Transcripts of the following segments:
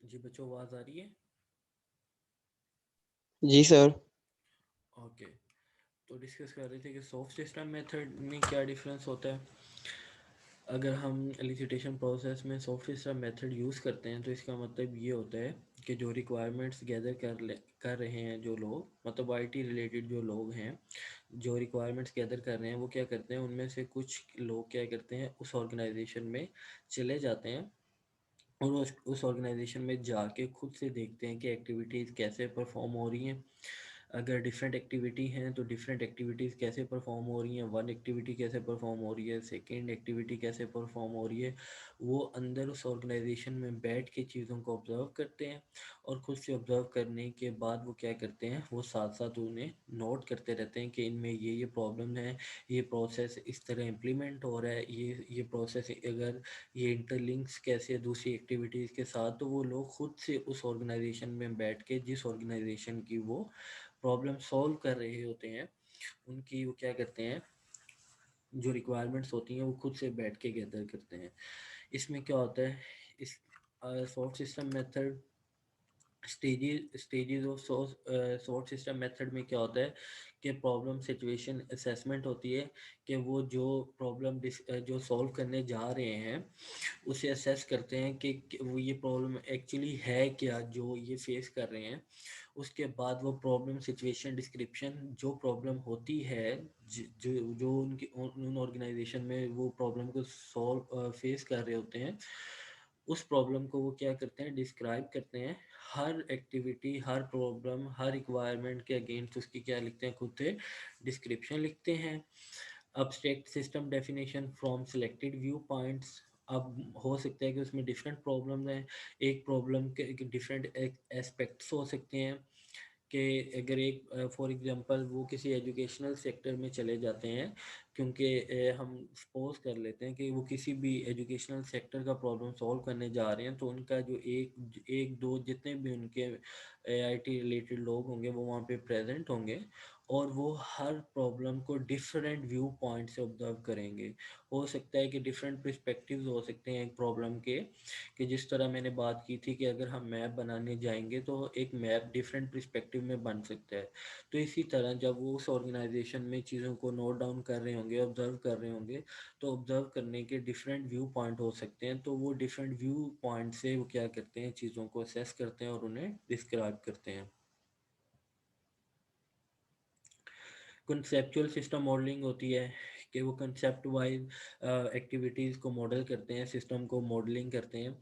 जी बच्चों, आवाज़ आ रही है? जी सर। ओके। तो डिस्कस कर रहे थे कि सॉफ्ट सिस्टम मेथड में क्या डिफरेंस होता है। अगर हम एलिसिटेशन प्रोसेस में सॉफ्ट सिस्टम मेथड यूज़ करते हैं तो इसका मतलब ये होता है कि जो रिक्वायरमेंट्स गैदर कर रहे हैं जो लोग, मतलब आईटी रिलेटेड जो लोग हैं, जो रिक्वायरमेंट्स गैदर कर रहे हैं, वो क्या करते हैं, उनमें से कुछ लोग क्या करते हैं, उस ऑर्गेनाइजेशन में चले जाते हैं और उस ऑर्गेनाइजेशन में जाके खुद से देखते हैं कि एक्टिविटीज़ कैसे परफॉर्म हो रही हैं। अगर डिफरेंट एक्टिविटी हैं तो डिफरेंट एक्टिविटीज़ कैसे परफॉर्म हो रही हैं, वन एक्टिविटी कैसे परफॉर्म हो रही है, सेकंड एक्टिविटी कैसे परफॉर्म हो रही है, वो अंदर उस ऑर्गेनाइजेशन में बैठ के चीज़ों को ऑब्ज़र्व करते हैं। और खुद से ऑब्ज़र्व करने के बाद वो क्या करते हैं, वो साथ साथ उन्हें नोट करते रहते हैं कि इनमें ये प्रॉब्लम है, ये प्रोसेस इस तरह इम्प्लीमेंट हो रहा है, ये प्रोसेस अगर ये इंटरलिंक्स कैसे है दूसरी एक्टिविटीज़ के साथ। तो वो लोग खुद से उस ऑर्गेनाइजेशन में बैठ के जिस ऑर्गेनाइजेशन की वो प्रॉब्लम सॉल्व कर रहे होते हैं, उनकी वो क्या करते हैं, जो रिक्वायरमेंट्स होती हैं वो खुद से बैठ के गैदर करते हैं। इसमें क्या होता है, इस soft system method stages of sort system method में क्या होता है कि प्रॉब्लम सिचुएशन असेसमेंट होती है, कि वो जो प्रॉब्लम जो सॉल्व करने जा रहे हैं उसे असेस करते हैं कि वो ये प्रॉब्लम एक्चुअली है क्या जो ये फेस कर रहे हैं। उसके बाद वो प्रॉब्लम सिचुएशन डिस्क्रिप्शन, जो प्रॉब्लम होती है, जो जो उनकी उन ऑर्गेनाइजेशन में वो प्रॉब्लम को सॉल्व फेस कर रहे होते हैं, उस प्रॉब्लम को वो क्या करते हैं, डिस्क्राइब करते हैं। हर एक्टिविटी, हर प्रॉब्लम, हर रिक्वायरमेंट के अगेंस्ट उसकी क्या लिखते हैं, खुद से डिस्क्रिप्शन लिखते हैं। Abstract system definition from selected view points. अब हो सकता है कि उसमें डिफरेंट प्रॉब्लम हैं, एक प्रॉब्लम के डिफरेंट एस्पेक्ट्स हो सकते हैं, कि अगर एक फॉर एग्जांपल वो किसी एजुकेशनल सेक्टर में चले जाते हैं, क्योंकि हम सपोज कर लेते हैं कि वो किसी भी एजुकेशनल सेक्टर का प्रॉब्लम सॉल्व करने जा रहे हैं, तो उनका जो एक एक दो जितने भी उनके आईटी रिलेटेड लोग होंगे वो वहाँ पे प्रेजेंट होंगे, और वो हर प्रॉब्लम को डिफरेंट व्यू पॉइंट से ऑब्जर्व करेंगे। हो सकता है कि डिफरेंट पर्सपेक्टिव्स हो सकते हैं एक प्रॉब्लम के, कि जिस तरह मैंने बात की थी कि अगर हम मैप बनाने जाएंगे तो एक मैप डिफरेंट पर्सपेक्टिव में बन सकता है। तो इसी तरह जब वो उस ऑर्गेनाइजेशन में चीज़ों को नोट डाउन कर रहे होंगे, ऑब्जर्व कर रहे होंगे, तो ऑब्जर्व करने के डिफरेंट व्यू पॉइंट हो सकते हैं, तो वो डिफरेंट व्यू पॉइंट से वो क्या करते हैं, चीज़ों को असेस करते हैं और उन्हें डिस्क्राइब करते हैं। कंसेप्चुअल सिस्टम मॉडलिंग होती है कि वो कंसेप्ट वाइज एक्टिविटीज़ को मॉडल करते हैं, सिस्टम को मॉडलिंग करते हैं,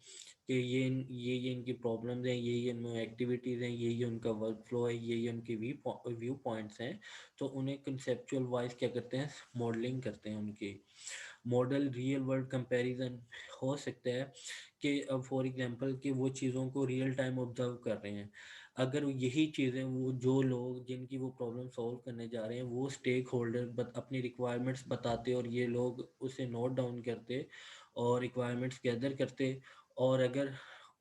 कि ये इनकी प्रॉब्लम्स हैं, ये इनमें एक्टिविटीज़ हैं, ये उनका वर्क फ्लो है, ये उनके व्यू पॉइंट्स हैं। तो उन्हें कंसेप्चुअल वाइज क्या करते हैं, मॉडलिंग करते हैं उनकी। मॉडल रियल वर्ल्ड कंपैरिजन हो सकता है कि अब फॉर एग्जांपल कि वो चीज़ों को रियल टाइम ऑब्जर्व कर रहे हैं। अगर यही चीज़ें वो जो लोग जिनकी वो प्रॉब्लम सॉल्व करने जा रहे हैं वो स्टेक होल्डर अपनी रिक्वायरमेंट्स बताते और ये लोग उसे नोट डाउन करते और रिक्वायरमेंट्स गैदर करते, और अगर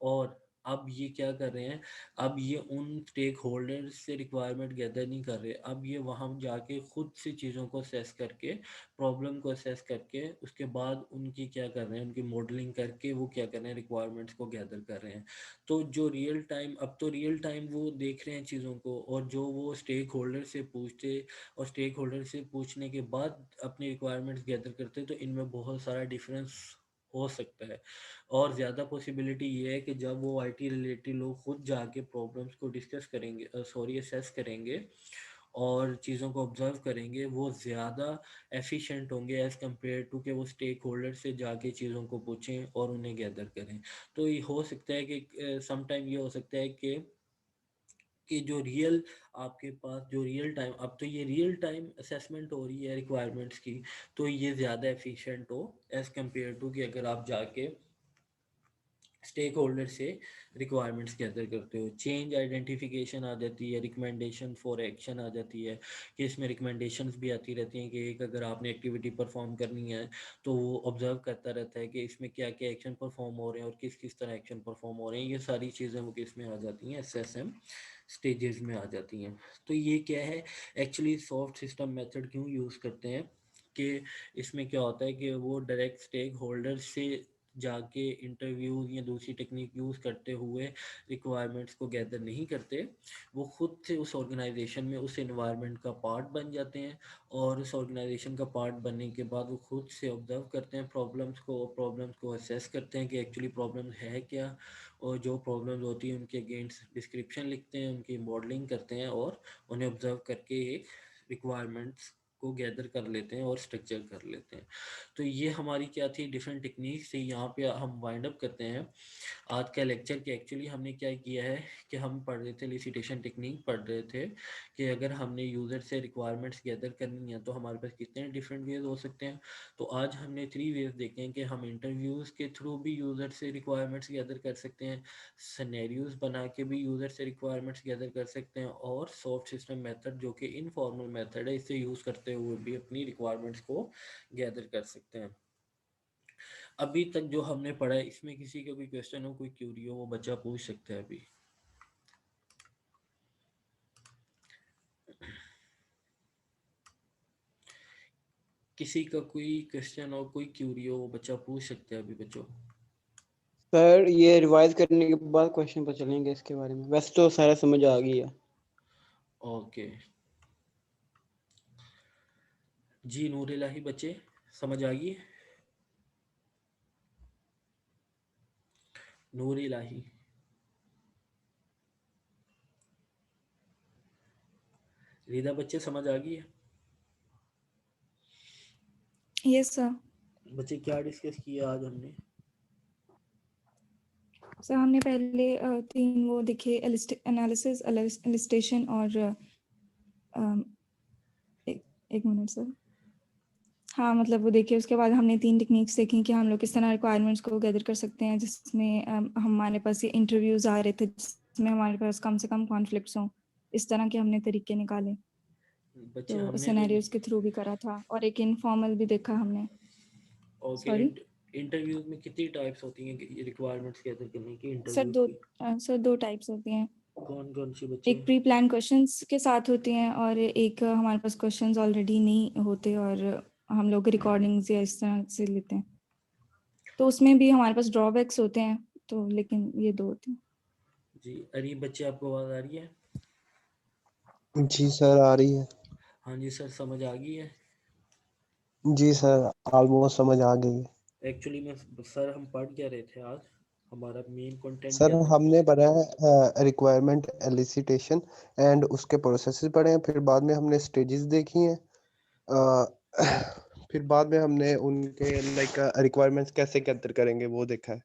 और अब ये क्या कर रहे हैं, अब ये उन स्टेक होल्डर्स से रिक्वायरमेंट गैदर नहीं कर रहे, अब ये वहाँ जाके खुद से चीज़ों को असेस करके, प्रॉब्लम को असेस करके, उसके बाद उनकी क्या कर रहे हैं, उनकी मॉडलिंग करके वो क्या कर रहे हैं, रिक्वायरमेंट्स को गैदर कर रहे हैं। तो जो रियल टाइम, अब तो रियल टाइम वो देख रहे हैं चीज़ों को, और जो वो स्टेक होल्डर से पूछते और स्टेक होल्डर से पूछने के बाद अपनी रिक्वायरमेंट्स गैदर करते, तो इनमें बहुत सारा डिफरेंस हो सकता है। और ज़्यादा पॉसिबिलिटी ये है कि जब वो आईटी रिलेटेड लोग खुद जाके प्रॉब्लम्स को डिस्कस करेंगे, सॉरी असेस करेंगे और चीज़ों को ऑब्जर्व करेंगे, वो ज़्यादा एफिशिएंट होंगे एज़ कम्पेयर टू कि वो स्टेक होल्डर से जाके चीज़ों को पूछें और उन्हें गैदर करें। तो ये हो सकता है कि सम टाइम ये हो सकता है कि जो रियल आपके पास जो रियल टाइम, अब तो ये रियल टाइम असेसमेंट हो रही है रिक्वायरमेंट्स की, तो ये ज़्यादा एफिशिएंट हो एज़ कम्पेयर टू कि अगर आप जाके स्टेक होल्डर से रिक्वायरमेंट्स गैदर करते हो। चेंज आइडेंटिफिकेशन आ जाती है, रिकमेंडेशन फॉर एक्शन आ जाती है, कि इसमें रिकमेंडेशंस भी आती रहती हैं, कि एक अगर आपने एक्टिविटी परफॉर्म करनी है तो वो ऑब्जर्व करता रहता है कि इसमें क्या क्या एक्शन परफॉर्म हो रहे हैं और किस किस तरह एक्शन परफॉर्म हो रहे हैं। ये सारी चीज़ें वो किस में आ जाती हैं, एसएसएम स्टेजेस में आ जाती हैं। तो ये क्या है, एक्चुअली सॉफ्ट सिस्टम मेथड क्यों यूज़ करते हैं, कि इसमें क्या होता है कि वो डायरेक्ट स्टेक होल्डर से जाके इंटरव्यू या दूसरी टेक्निक यूज़ करते हुए रिक्वायरमेंट्स को गैदर नहीं करते। वो खुद से उस ऑर्गेनाइजेशन में उस एनवायरनमेंट का पार्ट बन जाते हैं, और उस ऑर्गेनाइजेशन का पार्ट बनने के बाद वो खुद से ऑब्जर्व करते हैं प्रॉब्लम्स को असेस करते हैं कि एक्चुअली प्रॉब्लम है क्या, और जो प्रॉब्लम्स होती हैं उनके अगेंस्ट डिस्क्रिप्शन लिखते हैं, उनकी मॉडलिंग करते हैं, और उन्हें ऑब्जर्व करके एक रिक्वायरमेंट्स को गैदर कर लेते हैं और स्ट्रक्चर कर लेते हैं। तो ये हमारी क्या थी, डिफरेंट टेक्निक्स थी। यहाँ पे हम वाइंड अप करते हैं आज का लेक्चर कि एक्चुअली हमने क्या किया है कि हम पढ़ रहे थे एलिसिटेशन टेक्निक पढ़ रहे थे कि अगर हमने यूज़र से रिक्वायरमेंट्स गैदर करनी है तो हमारे पास कितने डिफरेंट वेज हो सकते हैं। तो आज हमने 3 वेज देखे हैं कि हम इंटरव्यूज़ के थ्रू भी यूज़र से रिक्वायरमेंट्स गैदर कर सकते हैं, सिनेरियोज बना के भी यूज़र से रिक्वायरमेंट्स गैदर कर सकते हैं, और सॉफ्ट सिस्टम मेथड जो कि इनफॉर्मल मेथड है, इसे यूज़ करते हुए भी अपनी रिक्वायरमेंट्स को गैदर कर सकते हैं। अभी तक जो हमने पढ़ा है इसमें किसी का कोई क्वेश्चन हो, कोई क्यूरी हो, वो बच्चा पूछ सकता है अभी। किसी का कोई क्वेश्चन हो, कोई क्यूरी हो, वो बच्चा पूछ सकता है अभी बच्चों। सर ये रिवाइज करने के बाद क्वेश्चन पर चलेंगे इसके बारे में, वैसे तो सारा समझ आ गई है। ओके जी, नूर इलाही बच्चे समझ आ गई? नूर इलाही, रीदा बच्चे समझ आ गई है? Yes sir. बच्चे क्या डिस्कस किया आज हमने? सर हमने पहले 3 वो देखे, एनालिसिस, एलिस्टेशन और एक मिनट सर। हाँ मतलब वो देखिए, उसके बाद हमने 3 टेक्निक्स देखी कि हम लोग किस तरह रिक्वायरमेंट्स को गैदर कर सकते हैं, जिसमें हमारे पास ये इंटरव्यूज आ रहे थे जिसमें हमारे पास कम से कम कॉन्फ्लिक्ट्स हों, इस तरह के हमने तरीके निकाले। बच्चे तो हमने जो सिनेरियोज के थ्रू भी करा था, और एक इनफॉर्मल भी देखा हमने। ओके, सॉरी इंटरव्यूज में कितनी टाइप्स होती हैं रिक्वायरमेंट्स गैदर करने की सर, इंटरव्यूज की? सर 2 टाइप्स होती हैं। कौन कौन सी बच्चे? एक प्री प्लान क्वेश्चंस के साथ होती हैं, और एक हमारे पास क्वेश्चंस ऑलरेडी नहीं होते और हम लोग रिकॉर्डिंग्स या इस तरह से लेते हैं। तो उसमें भी हमारे पास ड्रॉबैक्स होते हैं, तो लेकिन ये 2 होते हैं। जी अरे बच्चे, आपको आवाज़ आ रही है? जी सर आ रही है। हाँ जी सर, समझ आ गई है? जी सर ऑलमोस्ट समझ आ गई है। एक्चुअली में सर, हम पढ़ क्या रहे थे आज, हमारा मेन कंटेंट सर क्या था? हमने पढ़ा है रिक्वायरमेंट एलिसिटेशन एंड उसके प्रोसेसेस पढ़े हैं, फिर बाद में हमने स्टेजेस देखी हैं, फिर बाद में हमने उनके लाइक रिक्वायरमेंट्स कैसे गैदर करेंगे वो देखा है।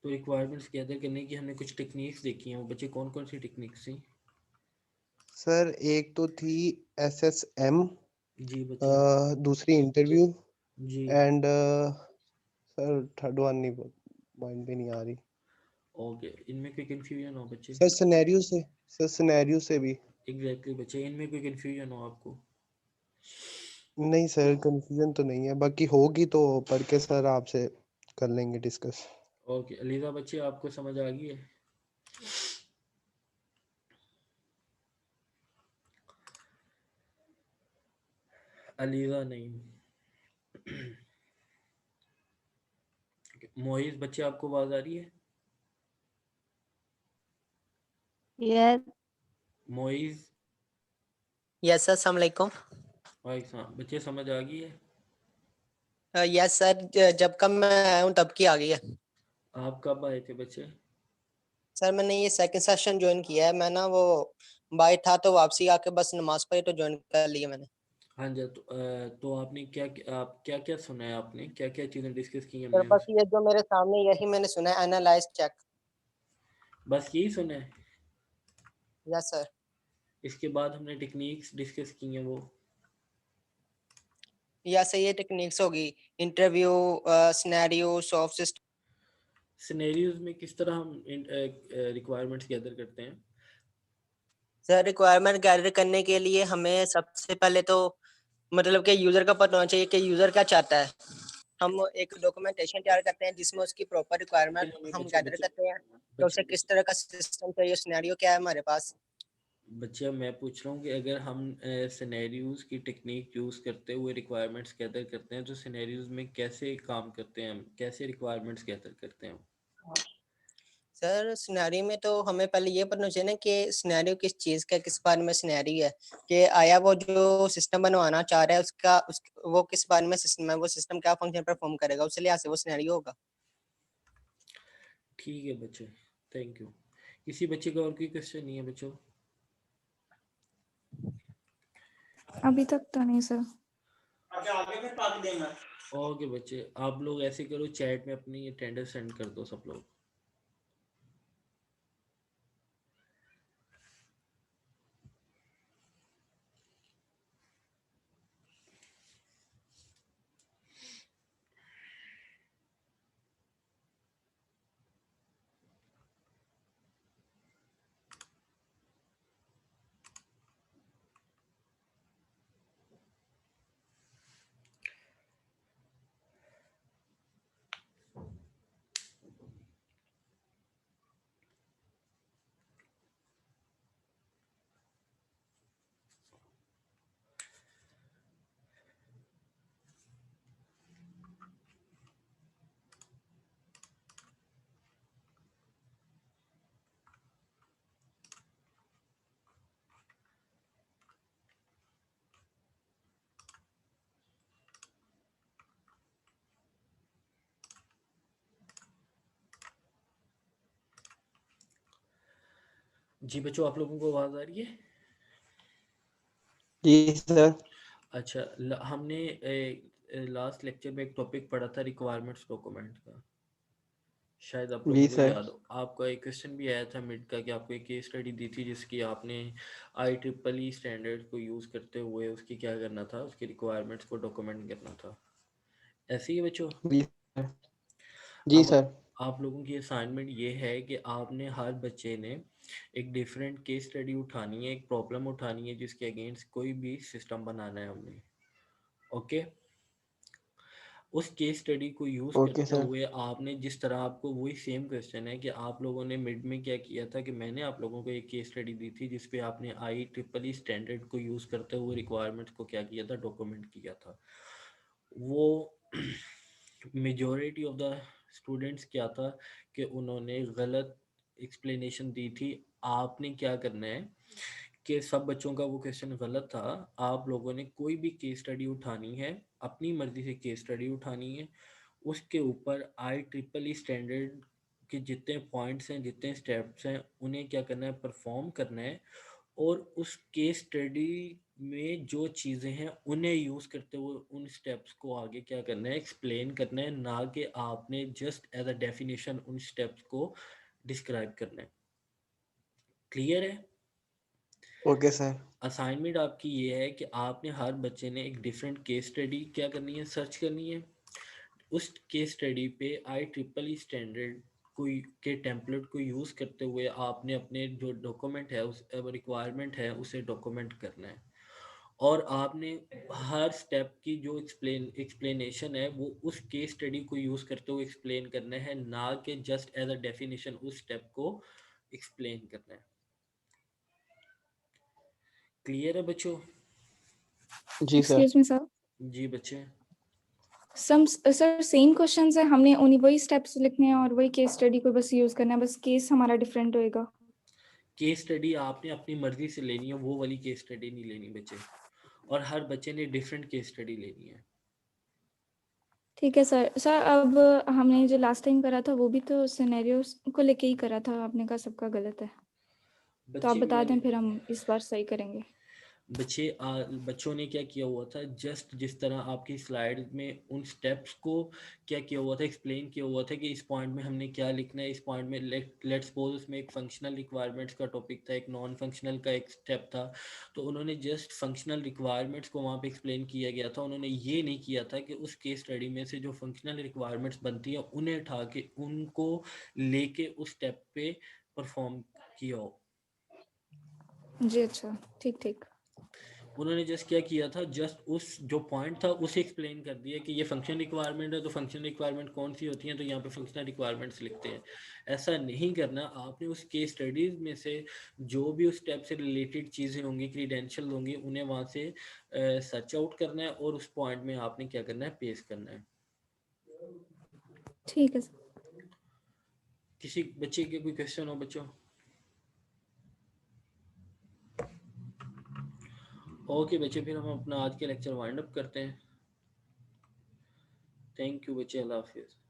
तो रिक्वायरमेंट्स गैदर करने की हमने कुछ टेक्निक्स देखी हैं, वो बच्चे कौन कौन सी टेक्निक्स थी? सर एक तो थी SSM, जी बच्चे। दूसरी इंटरव्यू, जी एंड सर थर्ड वन नहीं माइंड में नहीं आ रही। ओके, इनमें कोई कंफ्यूजन हो बच्चे? सर सिनेरियो से भी एग्जैक्टली बच्चे, इनमें कोई कंफ्यूजन हो आपको? नहीं सर, कंफ्यूजन तो नहीं है, बाकी होगी तो पढ़ के सर आपसे कर लेंगे डिस्कस। ओके अलीजा बच्चे, आपको समझ आ गई है? अलीजा नहीं। मोहित बच्चे, आपको आवाज आ रही है? यस मोइज, यस सर, अस्सलाम वालेकुम। भाई साहब बच्चे, समझ आ गई है? यस सर, जब कब मैं आया हूँ तब की आ गई है। आप कब आए थे बच्चे? सर मैंने ये सेकंड सेशन ज्वाइन किया है, मैं ना वो बाहर था तो वापसी आके बस नमाज पढ़ी तो ज्वाइन कर लिया मैंने। हाँ जी, तो आपने आप क्या क्या सुना है, आपने क्या क्या चीज़ें डिस्कस की सर हमने बस उनसे? ये जो मेरे सामने यही मैंने सुना है, एनालाइज चेक। बस यही सुना है? Yes sir. इसके बाद हमने टेक्निक्स डिस्कस की हैं वो? यस सर, ये टेक्निक्स होगी, interview, scenario, soft system. Scenarios में किस तरह हम रिक्वायरमेंट्स गैदर करते हैं? सर रिक्वायरमेंट गैदर करने के लिए हमें सबसे पहले तो मतलब कि यूजर का पता होना चाहिए कि यूजर क्या चाहता है। हम एक डॉक्यूमेंटेशन तैयार करते हैं जिसमें उसकी प्रॉपर नहीं रिक्वायरमेंट नहीं नहीं हम बच्चे गैदर बच्चे करते हैं कि बच्चे उसे किस तरह का सिस्टम चाहिए, सिनेरियो क्या है हमारे पास। बच्चे मैं पूछ रहा हूँ कि अगर हम सिनेरियोज की टेक्निक यूज़ करते हुए रिक्वायरमेंट्स गैदर करते हैं तो सिनेरियोज में कैसे काम करते हैं हम, कैसे रिक्वायरमेंट्स गैदर करते हैं हम? सर सिनेरियो में तो हमें पहले ये पता चाहिए ना कि सिनेरियो किस चीज़ का, किस बारे में सिनेरियो है, कि आया वो जो सिस्टम बनवाना चाह रहा है वो किस बारे में सिस्टम है, वो सिस्टम क्या फंक्शन परफॉर्म करेगा, उस लिहाज से वो सिनेरियो होगा। ठीक है बच्चे, थैंक यू। किसी बच्चे का और कोई क्वेश्चन नहीं है बच्चों? अभी तक तो नहीं सर। ओके बच्चे, आप लोग ऐसे करो, चैट में अपनी अटेंडेंस सेंड कर दो सब लोग। जी बच्चों, आप लोगों को आवाज़ आ रही है? जी सर। अच्छा, हमने लास्ट लेक्चर में एक टॉपिक पढ़ा था रिक्वायरमेंट्स डॉक्यूमेंट का, शायद आप जी लोगों को सर। याद हो। आपका एक क्वेश्चन भी आया था मिड का कि आपको एक केस स्टडी दी थी जिसकी आपने IEEE स्टैंडर्ड को यूज़ करते हुए उसकी क्या करना था, उसकी रिक्वायरमेंट्स को डॉक्यूमेंट करना था। ऐसे ही है बच्चों। जी सर। जी अब सर। आप लोगों की असाइनमेंट ये है कि आपने हर बच्चे ने एक डिफरेंट केस स्टडी उठानी है, एक प्रॉब्लम उठानी है जिसके अगेंस्ट कोई भी सिस्टम बनाना है हमने। ओके, उस केस स्टडी को यूज़ ओके करते सर। हुए आपने जिस तरह, आपको वही सेम क्वेश्चन है कि आप लोगों ने मिड में क्या किया था कि मैंने आप लोगों को एक केस स्टडी दी थी जिस पे आपने IEEE स्टैंडर्ड को यूज़ करते हुए रिक्वायरमेंट्स को क्या किया था, डॉक्यूमेंट किया था। वो मेजॉरिटी ऑफ द स्टूडेंट्स क्या था कि उन्होंने गलत एक्सप्लेनेशन दी थी। आपने क्या करना है कि सब बच्चों का वो क्वेश्चन गलत था। आप लोगों ने कोई भी केस स्टडी उठानी है, अपनी मर्जी से केस स्टडी उठानी है, उसके ऊपर IEEE स्टैंडर्ड के जितने पॉइंट्स हैं, जितने स्टेप्स हैं, उन्हें क्या करना है, परफॉर्म करना है। और उस केस स्टडी में जो चीज़ें हैं उन्हें यूज़ करते हुए उन स्टेप्स को आगे क्या करना है, एक्सप्लेन करना है, ना कि आपने जस्ट एज अ डेफिनेशन उन स्टेप्स को डिस्क्राइब करना है। क्लियर है? Okay sir. असाइनमेंट आपकी ये है कि आपने हर बच्चे ने एक डिफरेंट केस स्टडी क्या करनी है, सर्च करनी है। उस केस स्टडी पे IEEE स्टैंडर्ड को के टेम्पलेट को यूज़ करते हुए आपने अपने जो डॉक्यूमेंट है, उस रिक्वायरमेंट है, उसे डॉक्यूमेंट करना है। और आपने हर स्टेप की जो एक्सप्लेनेशन है वो उस केस स्टडी को यूज़ करते हुए एक्सप्लेन करना है, ना कि जस्ट एज अ डेफिनेशन उस स्टेप को एक्सप्लेन करना है। क्लियर है बच्चों? जी सर। Excuse me sir. जी बच्चे। सर सेम क्वेश्चंस है, हमने उन्हीं वही स्टेप्स लिखने हैं और वही केस स्टडी को बस यूज करना है, बस केस हमारा डिफरेंट होएगा। केस स्टडी आपने अपनी मर्जी से लेनी है, वो वाली केस स्टडी नहीं लेनी बच्चे। और हर बच्चे ने डिफरेंट केस स्टडी लेनी है। ठीक है सर। सर अब हमने जो लास्ट टाइम करा था वो भी तो सिनेरियोस को लेके ही करा था, आपने कहा सबका गलत है, तो आप बच्चे बता दें मैंने फिर हम इस बार सही करेंगे। बच्चों ने क्या किया हुआ था, जस्ट जिस तरह आपकी स्लाइड में उन स्टेप्स को क्या किया हुआ था, एक्सप्लेन किया हुआ था कि इस पॉइंट में हमने क्या लिखना है। इस पॉइंट में लेट्स सपोज उसमें एक फंक्शनल रिक्वायरमेंट्स का टॉपिक था, एक नॉन फंक्शनल का एक स्टेप था। तो उन्होंने जस्ट फंक्शनल रिक्वायरमेंट्स को वहाँ पे एक्सप्लेन किया गया था। उन्होंने ये नहीं किया था कि उस केस स्टडी में से जो फंक्शनल रिक्वायरमेंट्स बनती है उन्हें उठा के उनको लेके उस स्टेप पे परफॉर्म किया हो। जी अच्छा, ठीक ठीक। उन्होंने जस्ट क्या किया था, जस्ट उस जो पॉइंट था उसे एक्सप्लेन कर दिया कि ये फंक्शन रिक्वायरमेंट है, तो फंक्शन रिक्वायरमेंट कौन सी होती हैं, तो यहाँ पे फंक्शनल रिक्वायरमेंट्स लिखते हैं। ऐसा नहीं करना, आपने उस केस स्टडीज में से जो भी उस स्टेप से रिलेटेड चीज़ें होंगी, क्रीडेंशियल होंगी, उन्हें वहाँ से सर्च आउट करना है और उस पॉइंट में आपने क्या करना है, पेस्ट करना है। ठीक है सर। किसी बच्चे के कोई क्वेश्चन हो बच्चों? ओके बच्चे, फिर हम अपना आज के लेक्चर वाइंड अप करते हैं। थैंक यू बच्चे, अल्लाह हाफिज़।